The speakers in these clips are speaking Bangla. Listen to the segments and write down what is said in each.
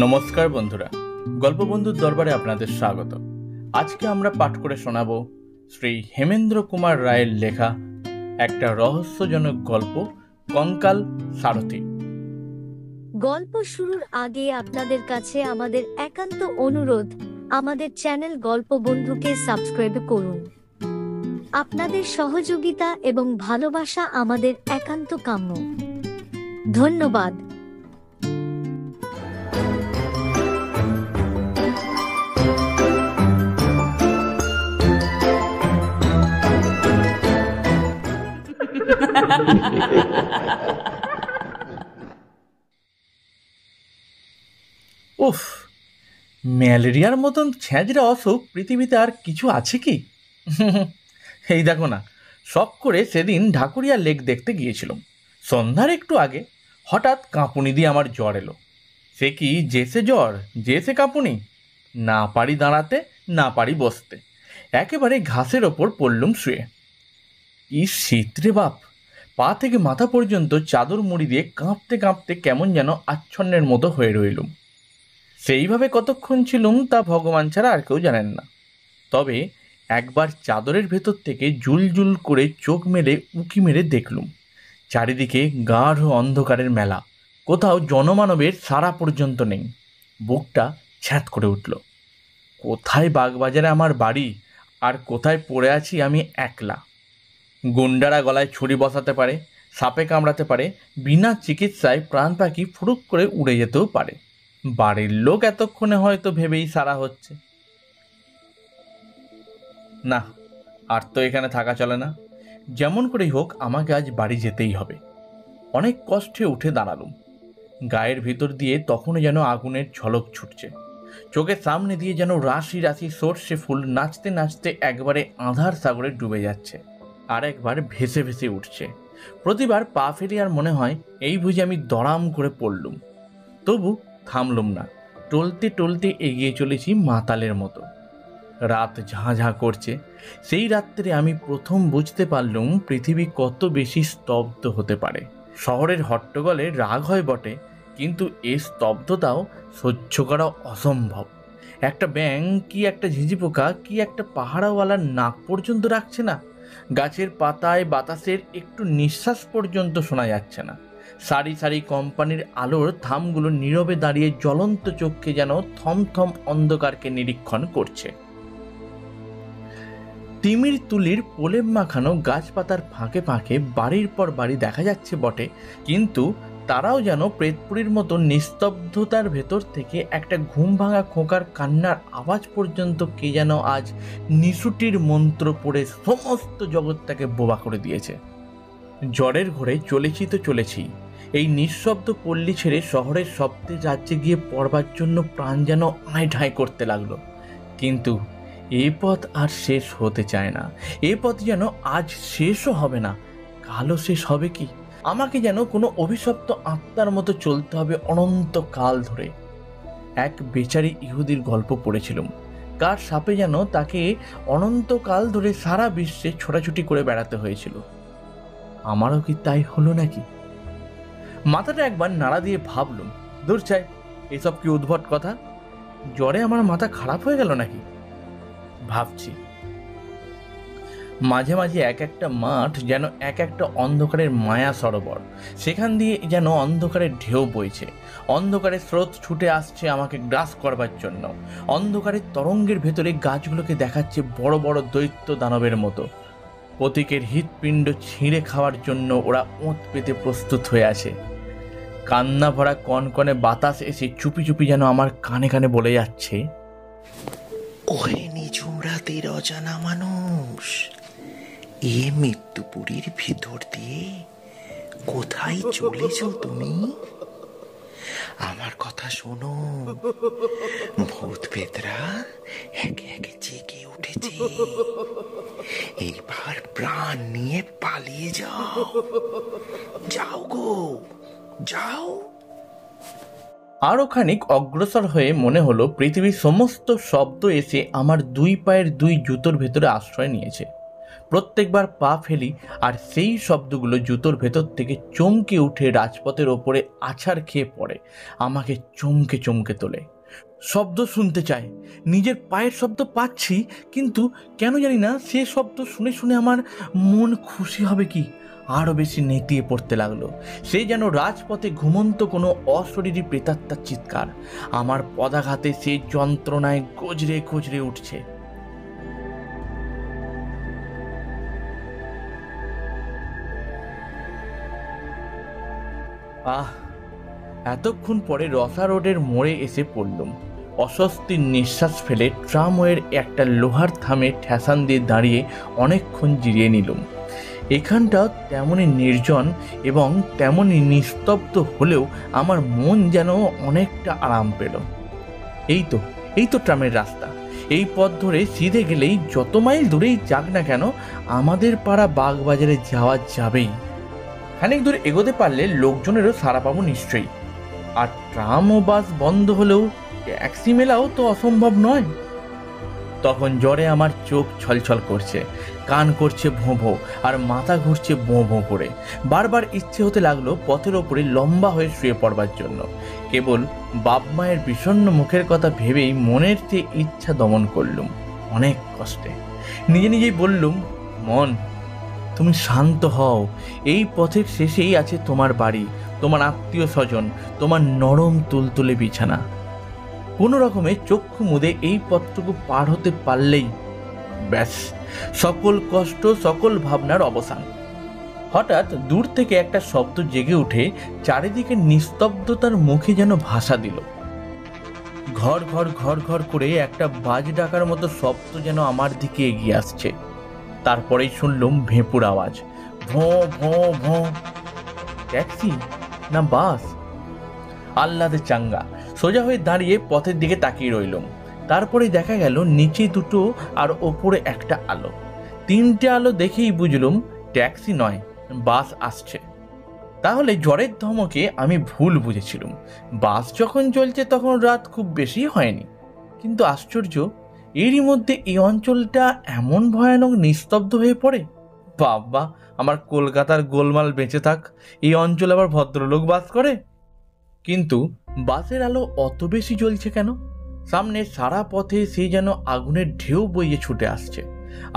নমস্কার বন্ধুরা, গল্পবন্ধুর দরবারে আপনাদের স্বাগত। আজকে আমরা পাঠ করে শোনাবো শ্রী হেমেন্দ্র কুমার রায়ের লেখা একটা রহস্যজনক গল্প, কঙ্কাল সারথি। গল্প শুরুর আগে আপনাদের কাছে আমাদের একান্ত অনুরোধ, আমাদের চ্যানেল গল্পবন্ধুকে সাবস্ক্রাইব করুন। আপনাদের সহযোগিতা এবং ভালোবাসা আমাদের একান্ত কাম্য। ধন্যবাদ। উফ, ম্যালেরিয়ার মতন ছ্যাঁচড়া অসুখ পৃথিবীতে আর কিছু আছে কি? এই দেখো না, শখ করে সেদিন ঢাকুরিয়া লেক দেখতে গিয়েছিলাম। সন্ধ্যার একটু আগে হঠাৎ কাঁপুনি দিয়ে আমার জ্বর এলো। সে কি যেসে জ্বর, যেসে কাঁপুনি! না পারি দাঁড়াতে, না পারি বসতে, একেবারে ঘাসের ওপর পড়লুম শুয়ে। কি শীত রে বাপ! পা থেকে মাথা পর্যন্ত চাদর মুড়ি দিয়ে কাঁপতে কাঁপতে কেমন যেন আচ্ছন্নের মতো হয়ে রইলুম। সেইভাবে কতক্ষণ ছিলুম তা ভগবান ছাড়া আর কেউ জানেন না। তবে একবার চাদরের ভেতর থেকে জুলজুল করে চোখ মেলে উঁকি মেরে দেখলুম চারিদিকে গাঢ় অন্ধকারের মেলা, কোথাও জনমানবের সারা পর্যন্ত নেই। বুকটা ছ্যাঁত করে উঠল। কোথায় বাগবাজারে আমার বাড়ি, আর কোথায় পড়ে আছি আমি একলা। গুন্ডারা গলায় ছুরি বসাতে পারে, সাপে কামড়াতে পারে, বিনা চিকিৎসায় প্রাণ পাখি ফুরুক করে উড়ে যেতেও পারে। বাড়ির লোক এতক্ষণে হয়তো ভেবেই সারা হচ্ছে। না, আর তো এখানে থাকা চলে না। যেমন করেই হোক আমাকে আজ বাড়ি যেতেই হবে। অনেক কষ্টে উঠে দাঁড়ালুম। গায়ের ভিতর দিয়ে তখনও যেন আগুনের ঝলক ছুটছে। চোখের সামনে দিয়ে যেন রাশি রাশি সর্ষে ফুল নাচতে নাচতে একবারে আঁধার সাগরে ডুবে যাচ্ছে, আর একবার ভেসে ভেসে উঠছে। প্রতিবার পা ফেলে আর মনে হয় এই বুঝে আমি দড়াম করে পড়লুম। তবু থামলুম না, টলতে টলতে এগিয়ে চলেছি মাতালের মতো। রাত ঝাঁ ঝাঁ করছে। সেই রাত্রে আমি প্রথম বুঝতে পারলুম পৃথিবী কত বেশি স্তব্ধ হতে পারে। শহরের হট্টগোলে রাগ হয় বটে, কিন্তু এই স্তব্ধতাও সহ্য করা অসম্ভব। একটা ব্যাঙ কি একটা ঝিঝি পোকা কি একটা পাহারাওয়ালার নাক পর্যন্ত রাখছে না। গাছের পাতায় বাতাসের একটু নিঃশ্বাস পর্যন্ত শোনা যাচ্ছে না। সারি সারি কোম্পানির আলোর থামগুলো নীরবে দাঁড়িয়ে জ্বলন্ত চোখে যেন থমথম অন্ধকারকে নিরীক্ষণ করছে। তিমির তুলির প্রলেপ মাখানো গাছপাতার ফাঁকে ফাঁকে বাড়ির পর বাড়ি দেখা যাচ্ছে বটে, কিন্তু তারাও যেন প্রেতপুরীর মতো নিস্তব্ধতার ভেতর থেকে একটা ঘুম ভাঙা খোকার কান্নার আওয়াজ পর্যন্ত কে যেন আজ নিশুটির মন্ত্র পড়ে সমস্ত জগৎটাকে বোবা করে দিয়েছে। জ্বরের ঘোরে চলেছি তো চলেছি। এই নিঃশব্দ পল্লী ছেড়ে শহরের শব্দে রাজ্যে গিয়ে পড়বার জন্য প্রাণ যেন আয় ঢায় করতে লাগলো। কিন্তু এ পথ আর শেষ হতে চায় না। এ পথ যেন আজ শেষও হবে না, কালও শেষ হবে কি? আমাকে যেন কোনো অভিশপ্ত আত্মার মতো চলতে হবে অনন্তকাল ধরে। এক বেচারি ইহুদির গল্প পড়েছিলাম। কার সাপে যেন তাকে অনন্তকাল ধরে সারা বিশ্বে ছোটাছুটি করে বেড়াতে হয়েছিল। আমারও কি তাই হলো নাকি? মাথাটা একবার নাড়া দিয়ে ভাবলুম, দূর চাই, এসব কি উদ্ভট কথা। জ্বরে আমার মাথা খারাপ হয়ে গেল নাকি? ভাবছি। মাঝে মাঝে এক একটা মাঠ যেন এক একটা অন্ধকারের মায়া সরোবর। সেখান দিয়ে যেন অন্ধকারের ঢেউ বইছে। অন্ধকারের স্রোত ছুটে আসছে আমাকে গ্রাস করবার জন্য। অন্ধকারের তরঙ্গের ভেতরে গাছগুলোকে দেখাচ্ছে বড় বড় দৈত্য দানবের মতো। প্রতীকের হৃৎপিণ্ড ছিঁড়ে খাওয়ার জন্য ওরা ওঁত পেতে প্রস্তুত হয়ে আছে। কান্না ভরা কনকনে বাতাস এসে চুপি চুপি যেন আমার কানে কানে বলে যাচ্ছে, ওহে নিঝুম রাতের অজানা মানুষ, এ মৃত্যুপুরীর ভিতর দিয়ে কোথায় চলেছ তুমি? আমার কথা শোনো, ভূত পেতরা একে একে জেগে উঠেছে। এইবার প্রাণ নিয়ে পালিয়ে যাও। যাও গো, যাও। আরও খানিক অগ্রসর হয়ে মনে হলো পৃথিবীর সমস্ত শব্দ এসে আমার দুই পায়ের দুই জুতোর ভেতরে আশ্রয় নিয়েছে। প্রত্যেকবার পা ফেলি আর সেই শব্দগুলো জুতোর ভেতর থেকে চমকে উঠে রাজপথের ওপরে আছাড় খেয়ে পড়ে, আমাকে চমকে চমকে তোলে। শব্দ শুনতে চাই, নিজের পায়ের শব্দ পাচ্ছি, কিন্তু কেন জানি না সে শব্দ শুনে শুনে আমার মন খুশি হবে কি আরও বেশি নেতিয়ে পড়তে লাগলো। সে যেন রাজপথে ঘুমন্ত কোনো অশরীরী প্রেতাত্মার চিৎকার। আমার পদাঘাতে সে যন্ত্রণায় গজরে গজরে উঠছে। এতক্ষণ পরে রসা রোডের মোড়ে এসে পড়লুম। অস্বস্তির নিঃশ্বাস ফেলে ট্রামওয়ের একটা লোহার থামে ঠেসান দিয়ে দাঁড়িয়ে অনেকক্ষণ জিরিয়ে নিলুম। এখানটা তেমনই নির্জন এবং তেমনই নিস্তব্ধ হলেও আমার মন যেন অনেকটা আরাম পেল। এই তো ট্রামের রাস্তা। এই পথ ধরে সিধে গেলেই যত মাইল দূরেই যাক না কেন আমাদের পাড়া বাগবাজারে যাওয়া যাবেই। খানিক দূর এগোতে পারলে লোকজনেরও সাড়া পাবো নিশ্চয়ই। আর ট্রাম ও বাস বন্ধ হলেও ট্যাক্সি মেলাও তো অসম্ভব নয়। তখন জ্বরে আমার চোখ ছলছল করছে, কান করছে ভোঁ ভোঁ, আর মাথা ঘুরছে বোঁ ভোঁ করে। বারবার ইচ্ছে হতে লাগলো পথের ওপরে লম্বা হয়ে শুয়ে পড়বার জন্য। কেবল বাপ মায়ের বিষণ্ণ মুখের কথা ভেবেই মনের চেয়ে ইচ্ছা দমন করলুম অনেক কষ্টে। নিজে নিজেই বললুম, মন তুমি শান্ত হও, এই পথের শেষেই আছে তোমার বাড়ি, তোমার আত্মীয় স্বজন, তোমার নরম তুলতুলে বিছানা। কোনো রকমে চক্ষু মুদে এই পথটুকু পার হতে পারলেই ব্যাস, সকল কষ্ট সকল ভাবনার অবসান। হঠাৎ দূর থেকে একটা শব্দ জেগে উঠে চারিদিকে নিস্তব্ধতার মুখে যেন ভাষা দিল। ঘর ঘর ঘর ঘর করে একটা বাজ ডাকার মতো শব্দ যেন আমার দিকে এগিয়ে আসছে। তারপরেই শুনলুম ভেঁপুর আওয়াজ, ভোঁ ভোঁ ভোঁ। ট্যাক্সি না বাস? আহ্লাদে চাঙ্গা সোজা হয়ে দাঁড়িয়ে পথের দিকে তাকিয়ে রইলুম। তারপরে দেখা গেল নিচে দুটো আর ওপরে একটা আলো। তিনটে আলো দেখেই বুঝলুম ট্যাক্সি নয়, বাস আসছে। তাহলে ঝড়ের ধমকে আমি ভুল বুঝেছিলুম। বাস যখন চলছে তখন রাত খুব বেশি হয়নি। কিন্তু আশ্চর্য, এরই মধ্যে এই অঞ্চলটা এমন ভয়ানক নিস্তব্ধ হয়ে পড়ে। বাবা, আমার কলকাতার গোলমাল বেঁচে থাক, এই অঞ্চলে আবার ভদ্রলোক বাস করে। কিন্তু বাসের আলো অত বেশি জ্বলছে কেন? সামনে সারা পথে সে যেন আগুনের ঢেউ বইয়ে ছুটে আসছে।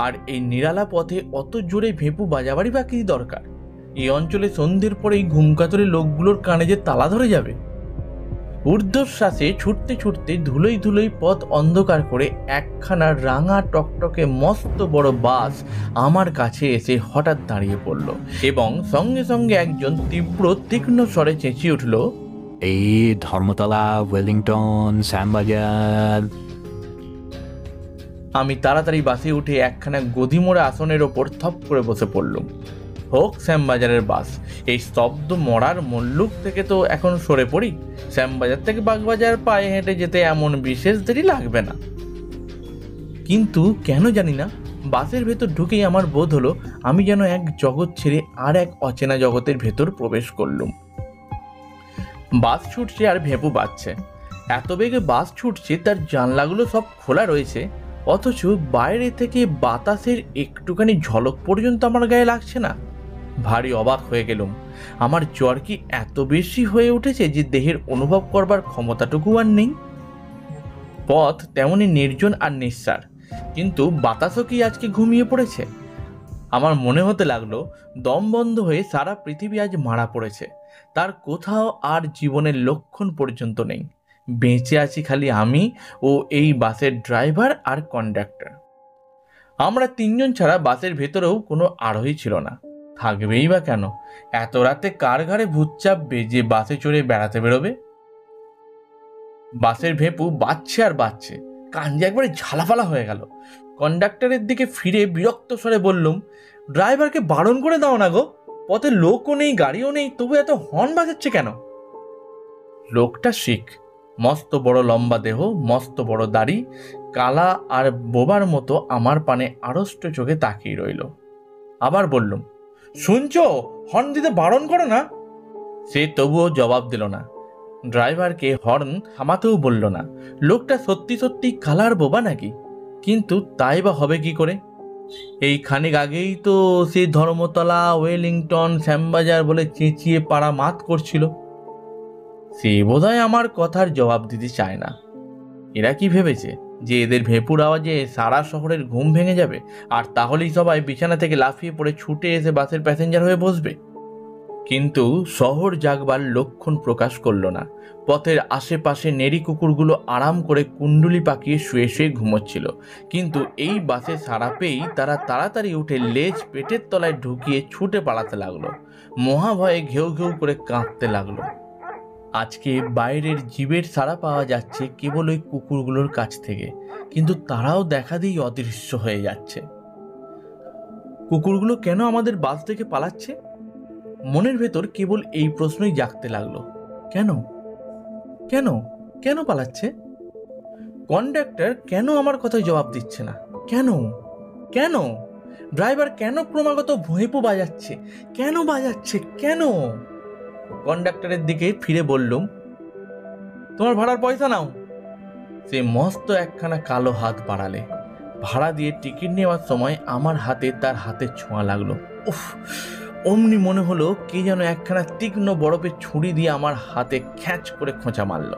আর এই নিরালা পথে অত জোরে ভেঁপু বাজাবারই বা কি দরকার? এই অঞ্চলে সন্ধ্যের পরেই ঘুমকাতরে লোকগুলোর কানে যে তালা ধরে যাবে। ঊর্ধ্বশ্বাসে ছুটতে ছুটতে ধুলোই ধুলোই পথ অন্ধকার করে একখানা রাঙা টকটকে মস্ত বড় বাস আমার কাছে এসে হঠাৎ দাঁড়িয়ে পড়ল, এবং সঙ্গে সঙ্গে একজন তীব্র তীক্ষ্ণ স্বরে চেঁচিয়ে উঠল, এই ধর্মতলা, ওয়েলিংটন, শ্যামবাজার। আমি তাড়াতাড়ি বাসে উঠে একখানা গদিমোড়া আসনের ওপর থপ করে বসে পড়লুম। হোক শ্যামবাজারের বাস, এই স্তব্ধ মরার মল্লুক থেকে তো এখন সরে পড়ি। শ্যামবাজার থেকে বাগবাজার পায়ে হেঁটে যেতে এমন বিশেষ দেরি লাগবে না। কিন্তু কেন জানি না বাসের ভেতর ঢুকেই আমার বোধ হলো আমি যেন এক জগৎ ছেড়ে আর এক অচেনা জগতের ভেতর প্রবেশ করলুম। বাস ছুটছে আর ভেঁপু বাজছে। এত বেগে বাস ছুটছে, তার জানলাগুলো সব খোলা রয়েছে, অথচ বাইরে থেকে বাতাসের একটুখানি ঝলক পর্যন্ত আমার গায়ে লাগছে না। ভারী অবাক হয়ে গেলুম। আমার জ্বর কি এত বেশি হয়ে উঠেছে যে দেহের অনুভব করবার ক্ষমতাটুকু আর নেই? পথ তেমনি নির্জন আর নিঃসার, কিন্তু বাতাসও কি আজকে ঘুমিয়ে পড়েছে? আমার মনে হতে লাগলো দম বন্ধ হয়ে সারা পৃথিবী আজ মারা পড়েছে, তার কোথাও আর জীবনের লক্ষণ পর্যন্ত নেই। বেঁচে আছি খালি আমি ও এই বাসের ড্রাইভার আর কন্ডাক্টর। আমরা তিনজন ছাড়া বাসের ভেতরেও কোনো আরোহী ছিল না। থাকবেই বা কেন? এত রাতে কার ঘাড়ে ভূত চাপবে যে বাসে চড়ে বেড়াতে বেরোবে? বাসের ভেঁপু বাজছে আর বাজছে, কান যে একবারে ঝালাফালা হয়ে গেল। কন্ডাক্টরের দিকে ফিরে বিরক্ত স্বরে বললুম, ড্রাইভারকে বারণ করে দাও না গো, পথে লোকও নেই গাড়িও নেই, তবু এত হর্ন বাজাচ্ছে কেন? লোকটা শিখ, মস্ত বড় লম্বা দেহ, মস্ত বড় দাড়ি, কালা আর বোবার মতো আমার পানে আড়ষ্ট চোখে তাকিয়ে রইল। আবার বললুম, শুনছো, হর্ন দিতে বারণ করো না। সে তবুও জবাব দিল না। ড্রাইভারকে হর্ন থামাতেও বলল না। লোকটা সত্যি সত্যি কালার বোবা নাকি? কিন্তু তাই বা হবে কি করে? এই খানিক আগেই তো সেই ধর্মতলা, ওয়েলিংটন, শ্যামবাজার বলে চেঁচিয়ে পাড়া মাত করছিল। সে বোধহয় আমার কথার জবাব দিতে চায় না। এরা কি ভেবেছে যে এদের ভেপুর আওয়াজে সারা শহরের ঘুম ভেঙে যাবে, আর তাহলেই সবাই বিছানা থেকে লাফিয়ে পড়ে ছুটে এসে বাসের প্যাসেঞ্জার হয়ে বসবে? কিন্তু শহর জাগবার লক্ষণ প্রকাশ করল না। পথের আশেপাশে নেড়ি কুকুরগুলো আরাম করে কুণ্ডুলি পাকিয়ে শুয়ে শুয়ে ঘুমোচ্ছিল, কিন্তু এই বাসে সাড়া পেয়েই তারা তাড়াতাড়ি উঠে লেজ পেটের তলায় ঢুকিয়ে ছুটে পালাতে লাগলো। মহাভয়ে ঘেউ ঘেউ করে কাঁপতে লাগলো। আজকে বাইরের জীবের সাড়া পাওয়া যাচ্ছে কেবল ওই কুকুরগুলোর কাছ থেকে, কিন্তু তারাও দেখা দিয়ে অদৃশ্য হয়ে যাচ্ছে। কুকুরগুলো কেন আমাদের বাস থেকে পালাচ্ছে? মনের ভেতর কেবল এই প্রশ্নই জাগতে লাগলো। কেন কেন কেন পালাচ্ছে? কন্ডাক্টর কেন আমার কথায় জবাব দিচ্ছে না? কেন কেন ড্রাইভার কেন ক্রমাগত ভুঁইপো বাজাচ্ছে? কেন বাজাচ্ছে কেন? কন্ডাক্টরের দিকে ফিরে বললুম, তোমার ভাড়ার পয়সা নাও। সে মস্ত একখানা কালো হাত বাড়ালে। ভাড়া দিয়ে টিকিট নেওয়ার সময় আমার হাতে তার হাতের ছোঁয়া লাগলো। উফ, অমনি মনে হলো কে যেন একখানা তীক্ষ্ণ বরফের ছুরি দিয়ে আমার হাতে খ্যাঁচ করে খোঁচা মারল।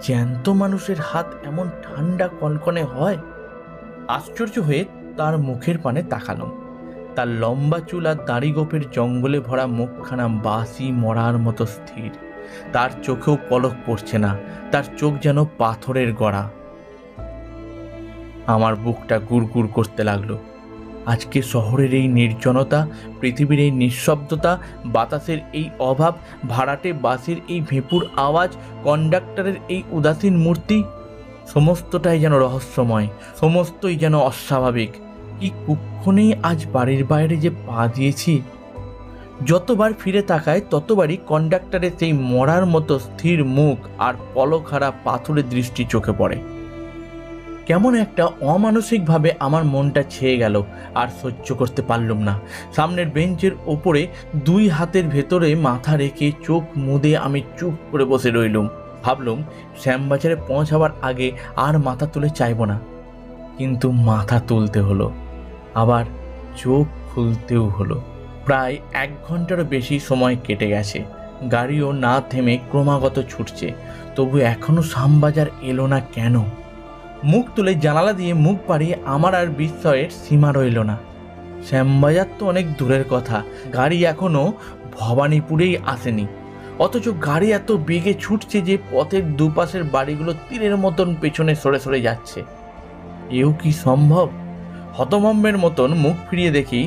জ্যান্ত মানুষের হাত এমন ঠান্ডা কনকনে হয়? আশ্চর্য হয়ে তার মুখের পানে তাকালাম। তার লম্বা চুল আর দাড়ি গোপের জঙ্গলে ভরা মুখখানা বাসি মরার মতো স্থির। তার চোখেও পলক পড়ছে না, তার চোখ যেন পাথরের গড়া। আমার বুকটা গুড়গুড় করতে লাগলো। আজকে শহরের এই নির্জনতা, পৃথিবীর এই নিঃশব্দতা, বাতাসের এই অভাব, ভাড়াটে বাসের এই ভেপুর আওয়াজ, কন্ডাক্টরের এই উদাসীন মূর্তি, সমস্তটাই যেন রহস্যময়, সমস্তই যেন অস্বাভাবিক। কি কুক্ষণেই আজ বাড়ির বাইরে যে পা দিয়েছি। যতবার ফিরে তাকায় ততবারই কন্ডাক্টরের সেই মরার মতো স্থির মুখ আর পলকহারা পাথরের দৃষ্টি চোখে পড়ে। কেমন একটা অমানসিকভাবে আমার মনটা ছেয়ে গেল, আর সহ্য করতে পারলুম না। সামনের বেঞ্চের ওপরে দুই হাতের ভেতরে মাথা রেখে চোখ মুদে আমি চুপ করে বসে রইলুম। ভাবলুম শ্যামবাজারে পৌঁছাবার আগে আর মাথা তুলে চাইব না, কিন্তু মাথা তুলতে হলো, আবার চোখ খুলতেও হলো। প্রায় 1 ঘন্টারও বেশি সময় কেটে গেছে। গাড়িও না থেমে ক্রমাগত ছুটছে, তবু এখনো শ্যামবাজার এলো না কেন? মুখ তুলে জানালা দিয়ে মুখ বাড়িয়ে আমার আর বিস্ময়ের সীমা রইল না। শ্যামবাজার তো অনেক দূরের কথা, গাড়ি এখনো ভবানীপুরেই আসেনি, অথচ গাড়ি এত বেগে ছুটছে যে পথের দুপাশের বাড়িগুলো তীরের মতন পেছনে সরে সরে যাচ্ছে। এও কি সম্ভব? হতভম্বের মতন মুখ ফিরিয়ে দেখি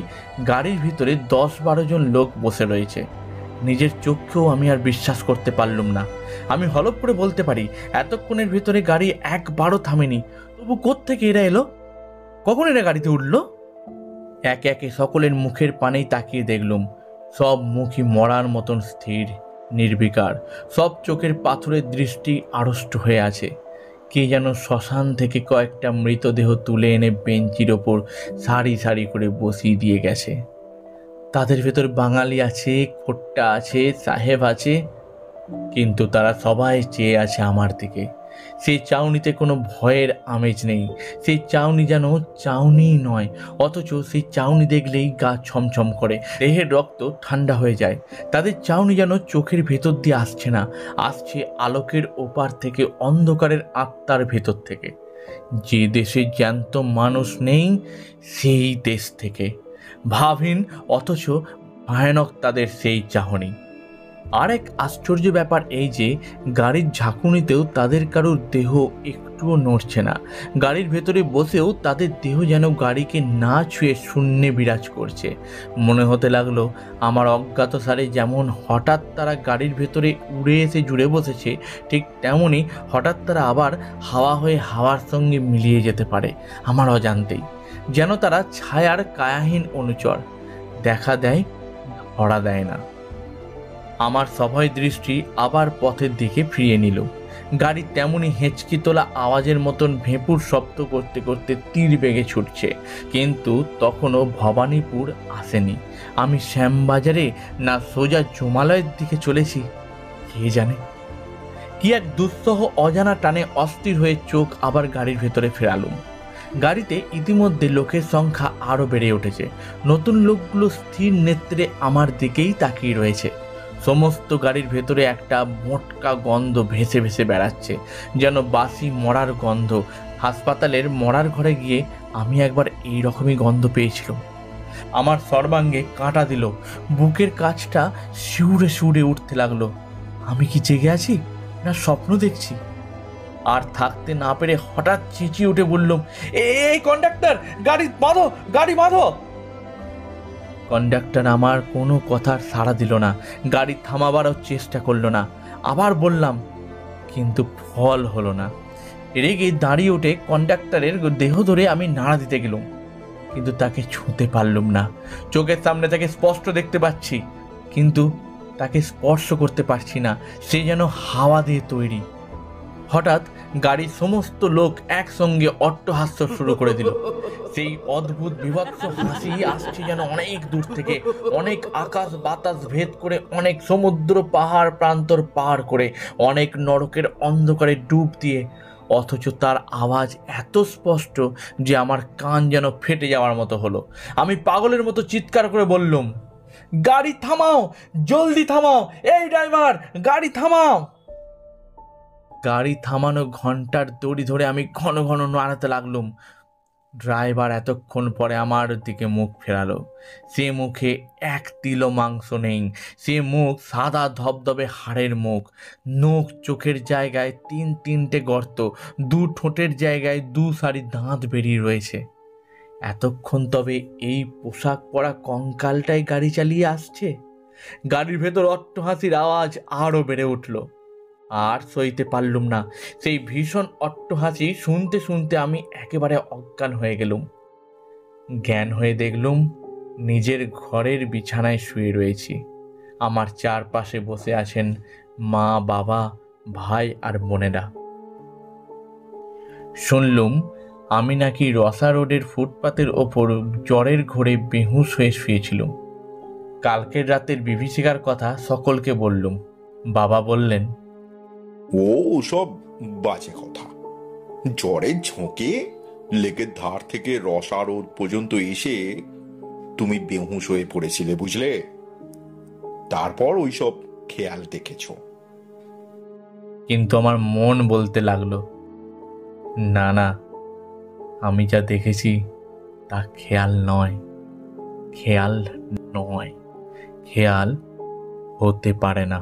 গাড়ির ভিতরে 10-12 জন লোক বসে রয়েছে। নিজের চোখকেও আমি আর বিশ্বাস করতে পারলুম না। আমি হলপ করে বলতে পারি এতক্ষণের ভিতরে গাড়ি একবারও থামেনি, তবু কোত্থেকে এরা এলো? কখন এরা গাড়িতে উঠলো? একে একে সকলের মুখের পানেই তাকিয়ে দেখলুম, সব মুখই মরার মতন স্থির, নির্বিকার। সব চোখের পাথরের দৃষ্টি আড়ষ্ট হয়ে আছে। কে যেন শ্মশান থেকে কয়েকটা মৃতদেহ তুলে এনে বেঞ্চির ওপর সারি সারি করে বসিয়ে দিয়ে গেছে। তাদের ভেতর বাঙালি আছে, খোট্টা আছে, সাহেব আছে, কিন্তু তারা সবাই চেয়ে আছে আমার দিকে। সেই চাউনিতে কোনো ভয়ের আমেজ নেই। সেই চাউনি যেন চাউনি নয়, অথচ সেই চাউনি দেখলেই গা ছমছম করে, দেহের রক্ত ঠান্ডা হয়ে যায়। তাদের চাউনি যেন চোখের ভেতর দিয়ে আসছে না, আসছে আলোকের ওপার থেকে, অন্ধকারের আত্মার ভেতর থেকে। যে দেশে জ্যান্ত মানুষ নেই সেই দেশ থেকে। ভাবহীন অথচ ভয়ানক তাদের সেই চাহনি। আরেক আশ্চর্য ব্যাপার এই যে গাড়ির ঝাঁকুনিতেও তাদের কারোর দেহ একটুও নড়ছে না। গাড়ির ভেতরে বসেও তাদের দেহ যেন গাড়িকে না ছুঁয়ে শূন্যে বিরাজ করছে। মনে হতে লাগলো আমার অজ্ঞাতসারে যেমন হঠাৎ তারা গাড়ির ভেতরে উড়ে এসে জুড়ে বসেছে, ঠিক তেমনই হঠাৎ তারা আবার হাওয়া হয়ে হাওয়ার সঙ্গে মিলিয়ে যেতে পারে আমার অজান্তেই। যেন তারা ছায়ার কায়াহীন অনুচর, দেখা দেয় ধরা দেয় না। আমার সভয় দৃষ্টি আবার পথের দিকে ফিরিয়ে নিল। গাড়ি তেমনি হেঁচকি তোলা আওয়াজের মতন ভেঁপুর শব্দ করতে করতে তীর বেগে ছুটছে, কিন্তু তখনও ভবানীপুর আসেনি। আমি শ্যামবাজারে না সোজা জমালয়ের দিকে চলেছি কে জানে। কি এক দুঃসহ অজানা টানে অস্থির হয়ে চোখ আবার গাড়ির ভেতরে ফেরালুম। গাড়িতে ইতিমধ্যে লোকের সংখ্যা আরও বেড়ে উঠেছে। নতুন লোকগুলো স্থির নেত্রে আমার দিকেই তাকিয়ে রয়েছে। সমস্ত গাড়ির ভেতরে একটা মোটকা গন্ধ ভেসে ভেসে বেড়াচ্ছে, যেন বাসি মরার গন্ধ। হাসপাতালের মরার ঘরে গিয়ে আমি একবার এই রকমই গন্ধ পেয়েছিলাম। আমার সর্বাঙ্গে কাঁটা দিল, বুকের কাছটা শিউরে শিউরে উঠতে লাগলো। আমি কি জেগে আছি না স্বপ্ন দেখছি? আর থাকতে না পেরে হঠাৎ চেঁচিয়ে উঠে বললাম, এই কন্ডাক্টর, গাড়ি বাঁধো, গাড়ি বাঁধো। কন্ডাক্টর আমার কোনো কথার সাড়া দিল না, গাড়ি থামাবারও চেষ্টা করলো না। আবার বললাম, কিন্তু ফল হলো না। রেগে দাঁড়িয়ে উঠে কন্ডাক্টরের দেহ ধরে আমি নাড়া দিতে গেলাম, কিন্তু তাকে ছুঁতে পারলুম না। চোখের সামনে তাকে স্পষ্ট দেখতে পাচ্ছি, কিন্তু তাকে স্পর্শ করতে পারছি না। সে যেন হাওয়া দিয়ে তৈরি। হঠাৎ গাড়ির সমস্ত লোক একসঙ্গে অট্টহাস্য শুরু করে দিল। সেই অদ্ভুত বিভৎস হাসি আসছে যেন অনেক দূর থেকে, অনেক আকাশ বাতাস ভেদ করে, অনেক সমুদ্র পাহাড় প্রান্তর পার করে, অনেক নরকের অন্ধকারে ডুব দিয়ে। অথচ তার আওয়াজ এত স্পষ্ট যে আমার কান যেন ফেটে যাওয়ার মতো হলো। আমি পাগলের মতো চিৎকার করে বললুম, গাড়ি থামাও, জলদি থামাও, এই ড্রাইভার, গাড়ি থামাও। গাড়ি থামানো ঘন্টার দড়ি ধরে আমি ঘন ঘন নাড়াতে লাগলুম। ড্রাইভার এতক্ষণ পরে আমার দিকে মুখ ফেরালো। সে মুখে এক তিলও মাংস নেই। সে মুখ সাদা ধবধবে হাড়ের মুখ। নখ চোখের জায়গায় তিনটে গর্ত, দু ঠোঁটের জায়গায় দু সারি দাঁত বেরিয়ে রয়েছে। এতক্ষণ তবে এই পোশাক পরা কঙ্কালটাই গাড়ি চালিয়ে আসছে? গাড়ির ভেতর অট্টহাসির আওয়াজ আরও বেড়ে উঠল। আর সইতে পারলুম না। সেই ভীষণ অট্টহাসি শুনতে শুনতে আমি একেবারে অজ্ঞান হয়ে গেলুম। জ্ঞান হয়ে দেখলুম নিজের ঘরের বিছানায় শুয়ে রয়েছি। আমার চারপাশে বসে আছেন মা, বাবা, ভাই আর বোনেরা। শুনলুম আমি নাকি রসা রোডের ফুটপাতের ওপর জ্বরের ঘোরে বেহুঁশ হয়ে শুয়েছিলুম। কালকের রাতের বিভীষিকার কথা সকলকে বললুম। বাবা বললেন, ও সব বাজে কথা। জ্বরের ঝোঁকে লেকের ধার থেকে রসা রোড পর্যন্ত এসে তুমি বেহুঁশ হয়ে পড়েছিলে, বুঝলে? তারপর ওইসব খেয়াল দেখেছ। কিন্তু আমার মন বলতে লাগলো, না না, আমি যা দেখেছি তা খেয়াল নয়, খেয়াল নয়, খেয়াল হতে পারে না।